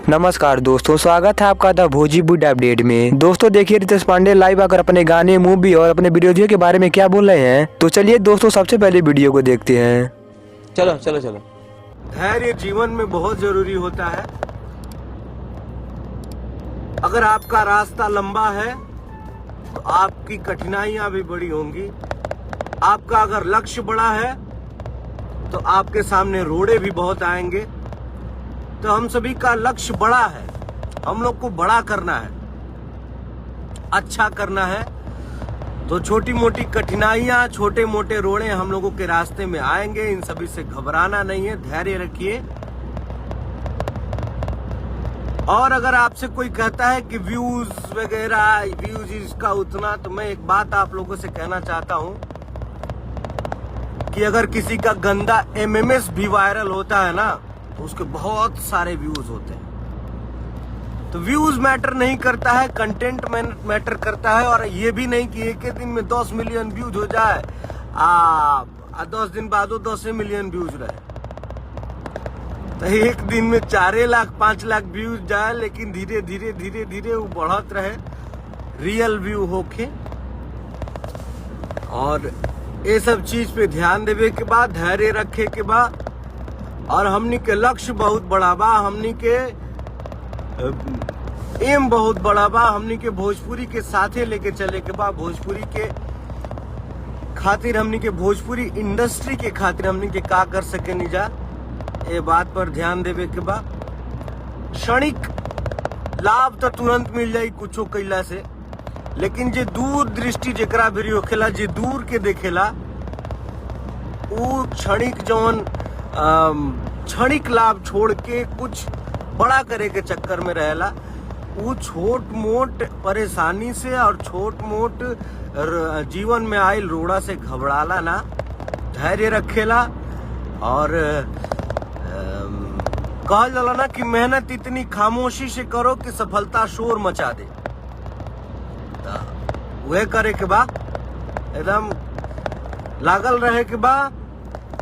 नमस्कार दोस्तों, स्वागत है आपका द भोजपुरी अपडेट में। दोस्तों देखिए, रितेश पांडे लाइव आकर अपने गाने, मूवी और अपने वीडियो के बारे में क्या बोल रहे हैं। तो चलिए दोस्तों, सबसे पहले वीडियो को देखते हैं। चलो चलो चलो। धैर्य जीवन में बहुत जरूरी होता है। अगर आपका रास्ता लंबा है तो आपकी कठिनाइयां भी बड़ी होंगी। आपका अगर लक्ष्य बड़ा है तो आपके सामने रोड़े भी बहुत आएंगे। तो हम सभी का लक्ष्य बड़ा है, हम लोग को बड़ा करना है, अच्छा करना है। तो छोटी मोटी कठिनाइयां, छोटे मोटे रोड़े हम लोगों के रास्ते में आएंगे। इन सभी से घबराना नहीं है, धैर्य रखिए। और अगर आपसे कोई कहता है कि व्यूज वगैरह, व्यूज इसका उतना, तो मैं एक बात आप लोगों से कहना चाहता हूं कि अगर किसी का गंदा एमएमएस भी वायरल होता है ना, तो उसके बहुत सारे व्यूज होते हैं। तो व्यूज मैटर नहीं करता है, कंटेंट मैटर करता है। और ये भी नहीं कि एक दिन में 10 मिलियन व्यूज हो जाए, 10 दिन बाद 10 मिलियन व्यूज रहे। तो एक दिन में 4 लाख 5 लाख व्यूज जाए, लेकिन धीरे धीरे धीरे धीरे वो बढ़त रहे, रियल व्यू होके। और ये सब चीज पे ध्यान देवे के बाद, धैर्य रखे के बाद, और हमनी के लक्ष्य बहुत बड़ा बा, हमनी के एम बहुत बड़ा बा, हमनी के भोजपुरी के साथे लेके चले के बा। भोजपुरी के खातिर, हमनी के भोजपुरी इंडस्ट्री के खातिर हमनी के का कर सके नहीं जा, ये बात पर ध्यान देवे के बा। क्षणिक लाभ तो तुरंत मिल जाई कुछो कैला से, लेकिन जे दूर दृष्टि जेकरा भी होखेला, जे दूर के देखेला, वो क्षणिक जौन क्षणिक लाभ छोड़ के कुछ बड़ा करे के चक्कर में रहेला। वो छोट मोट परेशानी से और छोट मोट जीवन में आयल रोड़ा से घबराला ना, धैर्य रखेला। और कहल जाला ना कि मेहनत इतनी खामोशी से करो कि सफलता शोर मचा दे। वह करे के बा, एकदम लागल रहे के बा।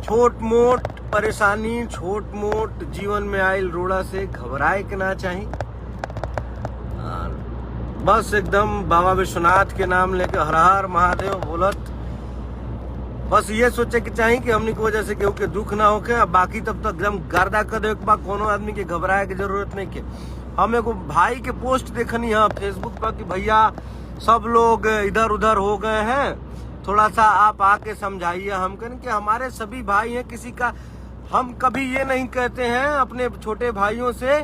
छोट मोट परेशानी, छोट मोट जीवन में आयल रोड़ा से घबराए के ना चाहिए। बस एकदम बाबा विश्वनाथ के नाम लेके हर हर महादेव बोलत, बस ये सोचे के चाहिए कि हमनी की वजह से केहू के दुख ना होके। अब बाकी तब तक एकदम गर्दा कर दे के बाद कोनो आदमी के घबराए की जरूरत नहीं के। हम एगो भाई के पोस्ट देखनी है फेसबुक पर कि भैया सब लोग इधर उधर हो गए हैं, थोड़ा सा आप आके समझाइए। हम कहें कि हमारे सभी भाई हैं, किसी का हम कभी ये नहीं कहते हैं अपने छोटे भाइयों से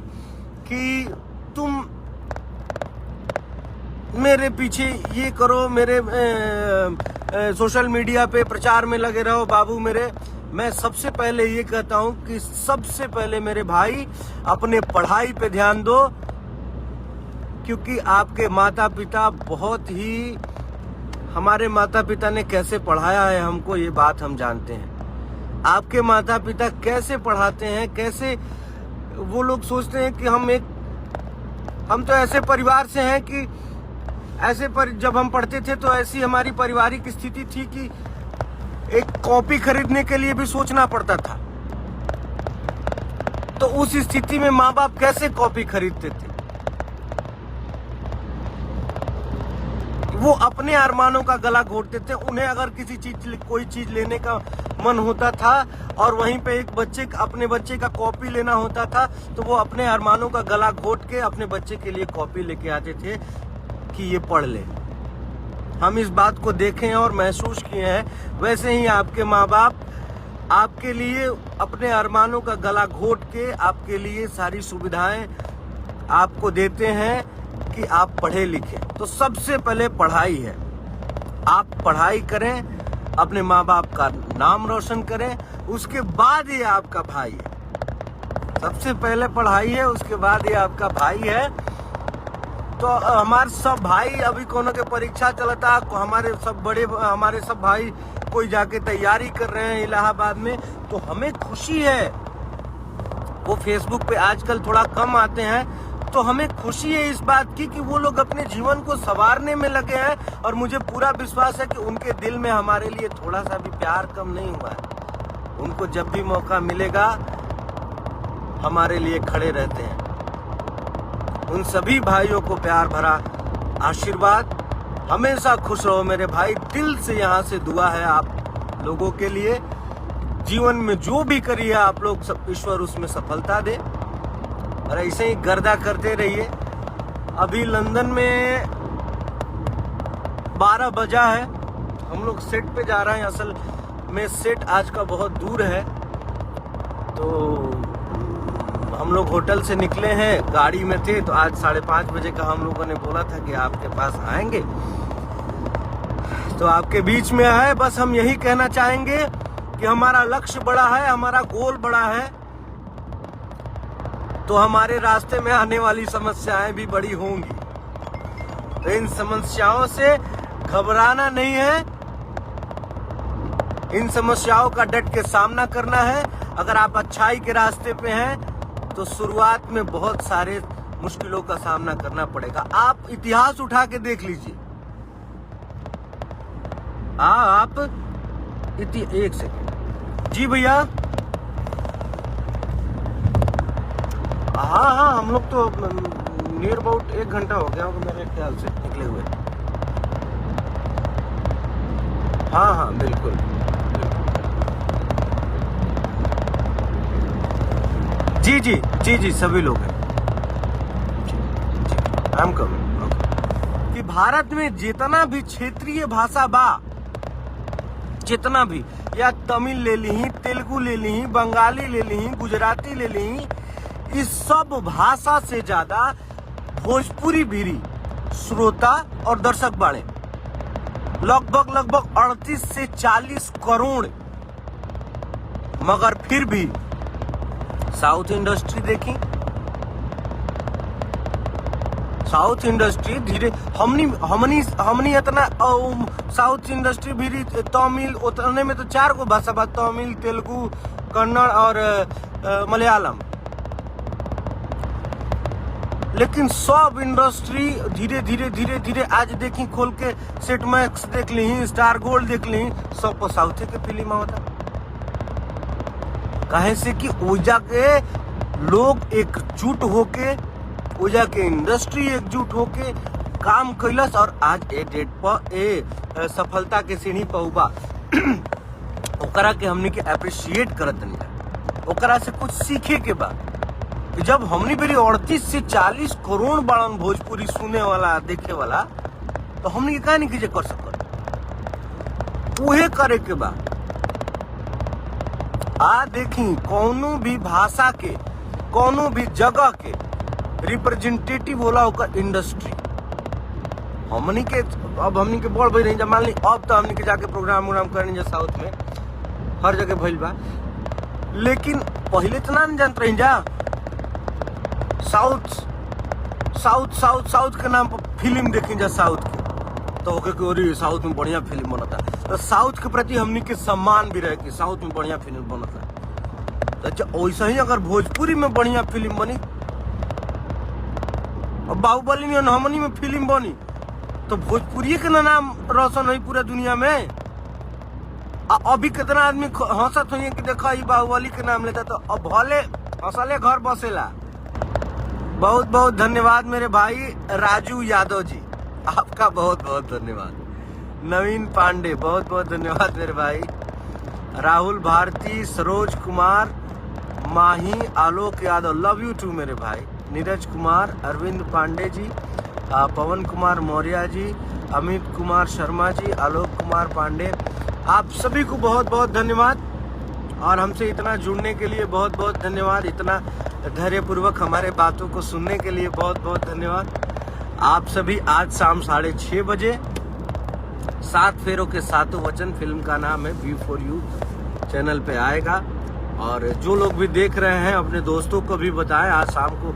कि तुम मेरे पीछे ये करो, मेरे सोशल मीडिया पे प्रचार में लगे रहो। बाबू मेरे, मैं सबसे पहले ये कहता हूं कि सबसे पहले मेरे भाई अपने पढ़ाई पे ध्यान दो, क्योंकि आपके माता पिता बहुत ही, हमारे माता पिता ने कैसे पढ़ाया है हमको, ये बात हम जानते हैं। आपके माता पिता कैसे पढ़ाते हैं, कैसे वो लोग सोचते हैं कि हम तो ऐसे परिवार से हैं कि जब हम पढ़ते थे तो ऐसी हमारी पारिवारिक स्थिति थी कि एक कॉपी खरीदने के लिए भी सोचना पड़ता था। तो उस स्थिति में माँ बाप कैसे कॉपी खरीदते थे? वो अपने अरमानों का गला घोटते थे। उन्हें अगर किसी चीज, कोई चीज लेने का मन होता था और वहीं पे एक अपने बच्चे का कॉपी लेना होता था, तो वो अपने अरमानों का गला घोट के अपने बच्चे के लिए कॉपी लेके आते थे कि ये पढ़ ले। हम इस बात को देखे और महसूस किए हैं। वैसे ही आपके माँ बाप आपके लिए अपने अरमानों का गला घोट के आपके लिए सारी सुविधाएं आपको देते हैं कि आप पढ़े लिखें। तो सबसे पहले पढ़ाई है, आप पढ़ाई करें, अपने माँ बाप का नाम रोशन करें, उसके बाद ये आपका भाई है। सबसे पहले पढ़ाई है, उसके बाद ये आपका भाई है। तो हमारे सब भाई अभी कोनो के परीक्षा चलता, हमारे सब भाई कोई जाके तैयारी कर रहे हैं इलाहाबाद में, तो हमें खुशी है। वो फेसबुक पे आजकल थोड़ा कम आते हैं, तो हमें खुशी है इस बात की कि वो लोग अपने जीवन को संवारने में लगे हैं। और मुझे पूरा विश्वास है कि उनके दिल में हमारे लिए थोड़ा सा भी प्यार कम नहीं हुआ है। उनको जब भी मौका मिलेगा हमारे लिए खड़े रहते हैं। उन सभी भाइयों को प्यार भरा आशीर्वाद। हमेशा खुश रहो मेरे भाई, दिल से यहाँ से दुआ है आप लोगों के लिए। जीवन में जो भी करिए आप लोग सब, ईश्वर उसमें सफलता दे और ऐसे ही गर्दा करते रहिए। अभी लंदन में 12 बजा है, हम लोग सेट पे जा रहे हैं। असल में सेट आज का बहुत दूर है, तो हम लोग होटल से निकले हैं, गाड़ी में थे, तो आज 5:30 बजे का हम लोगों ने बोला था कि आपके पास आएंगे, तो आपके बीच में है। बस हम यही कहना चाहेंगे कि हमारा लक्ष्य बड़ा है, हमारा गोल बड़ा है, तो हमारे रास्ते में आने वाली समस्याएं भी बड़ी होंगी। तो इन समस्याओं से घबराना नहीं है, इन समस्याओं का डट के सामना करना है। अगर आप अच्छाई के रास्ते पे हैं तो शुरुआत में बहुत सारे मुश्किलों का सामना करना पड़ेगा। आप इतिहास उठा के देख लीजिए। आप एक सेकंड जी भैया। हाँ, हम लोग तो नियर अबाउट 1 घंटा हो गया होगा मेरे ख्याल से निकले हुए। हाँ, बिल्कुल। जी, सभी लोग हैं। I am coming. कि भारत में जितना भी क्षेत्रीय भाषा बा, जितना भी, या तमिल ले ली, तेलुगु ले ली, बंगाली ले ली, गुजराती ले ली, इस सब भाषा से ज्यादा भोजपुरी भी श्रोता और दर्शक बाड़े। लगभग 38 से 40 करोड़। मगर फिर भी साउथ इंडस्ट्री देखी, साउथ इंडस्ट्री धीरे हमनी इतना साउथ इंडस्ट्री भी तमिल उतने में तो 4 गो भाषा बा, तमिल, तेलुगु, कन्नड़ और मलयालम। लेकिन सब इंडस्ट्री धीरे आज देखी खोल के सेट मैक्स देख ली, स्टार गोल्ड देख ली, सब साउथ के फिल्म होता। कहे से कि ओजा के लोग एकजुट होके, ओजा के इंडस्ट्री एकजुट होके काम कैलस और आज ए डेट पर सफलता के सीढ़ी पर उबा। ओकरा के हमनी के अप्रिशिएट करत नहीं, ओकरा से कुछ सीखे के बाद। जब हमनी बेरी 38 से 40 करोड़ बाड़न भोजपुरी सुने वाला, देखे वाला, तो हमनी के का नहीं कीजे कर सकत, उहे करे के बाद। देखी कोनो भी भाषा के, कोनो भी जगह के रिप्रेजेंटेटिव होला होकर इंडस्ट्री। हमनी के अब हमनी के बोल भाई नहीं, मान ली अब तो हमनी के जाके प्रोग्राम करनी जा साउथ में, हर जगह भइल बा। लेकिन पहले तो ना जानत रही जा, साउथ के नाम पर फिल्म देखी जा साउथ के, तो ओके साउथ में बढ़िया फिल्म बनता। तो साउथ के प्रति हमनी के सम्मान भी रहे कि साउथ में बढ़िया फिल्म बनता। तो वैसा ही अगर भोजपुरी में बढ़िया फिल्म बनी, और बाहुबली में हमनी में फिल्म बनी, तो भोजपुरी के नाम रोशन हुई पूरा दुनिया में। अभी कितना आदमी हंसत हुई कि देखा ये बाहुबली के नाम लेता, तो अब भले हंसले घर बसेला। बहुत बहुत धन्यवाद मेरे भाई राजू यादव जी, आपका बहुत बहुत धन्यवाद। नवीन पांडे बहुत बहुत धन्यवाद मेरे भाई। राहुल भारती, सरोज कुमार, माही, आलोक यादव, लव यू टू मेरे भाई। नीरज कुमार, अरविंद पांडे जी, पवन कुमार मौर्य जी, अमित कुमार शर्मा जी, आलोक कुमार पांडे, आप सभी को बहुत बहुत धन्यवाद। और हमसे इतना जुड़ने के लिए बहुत बहुत धन्यवाद, इतना धैर्यपूर्वक हमारे बातों को सुनने के लिए बहुत बहुत धन्यवाद। आप सभी आज शाम 6:30 बजे 7 फेरों के 7 वचन फिल्म का नाम है व्यू फॉर यू चैनल पे आएगा। और जो लोग भी देख रहे हैं अपने दोस्तों को भी बताएं, आज शाम को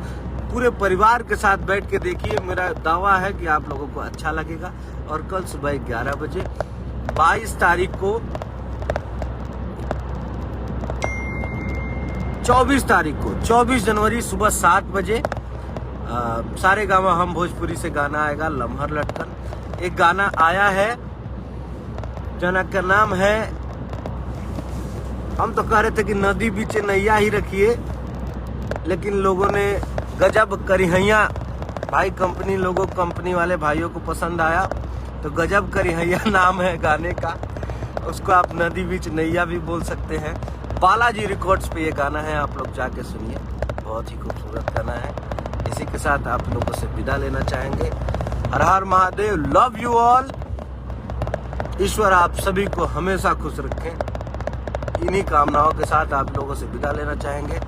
पूरे परिवार के साथ बैठ के देखिए। मेरा दावा है कि आप लोगों को अच्छा लगेगा। और कल सुबह 11 बजे 22 तारीख को 24 जनवरी सुबह 7 बजे सारे गामा हम भोजपुरी से गाना आएगा, लम्हर लटकन। एक गाना आया है जना का नाम है, हम तो कह रहे थे कि नदी बीच नैया ही रखिए, लेकिन लोगों ने गजब करिहैया भाई कंपनी वाले भाइयों को पसंद आया तो गजब करी हैया नाम है गाने का। उसको आप नदी बीच नैया भी बोल सकते हैं। बालाजी रिकॉर्ड्स पे ये गाना है, आप लोग जाके सुनिए, बहुत ही खूबसूरत गाना है। इसी के साथ आप लोगों से विदा लेना चाहेंगे। हर हर महादेव, लव यू ऑल। ईश्वर आप सभी को हमेशा खुश रखें। इन्हीं कामनाओं के साथ आप लोगों से विदा लेना चाहेंगे।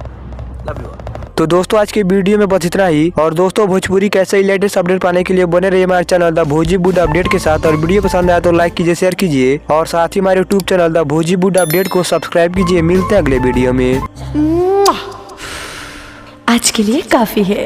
Love you all. तो दोस्तों आज के वीडियो में बस इतना ही। और दोस्तों भोजपुरी कैसे लेटेस्ट अपडेट पाने के लिए बने रहिए हमारे चैनल द भोजीवुड अपडेट के साथ। और वीडियो पसंद आया तो लाइक कीजिए, शेयर कीजिए और साथ ही हमारे यूट्यूब चैनल द भोजीवुड अपडेट को सब्सक्राइब कीजिए। मिलते हैं अगले वीडियो में। आज के लिए काफी है।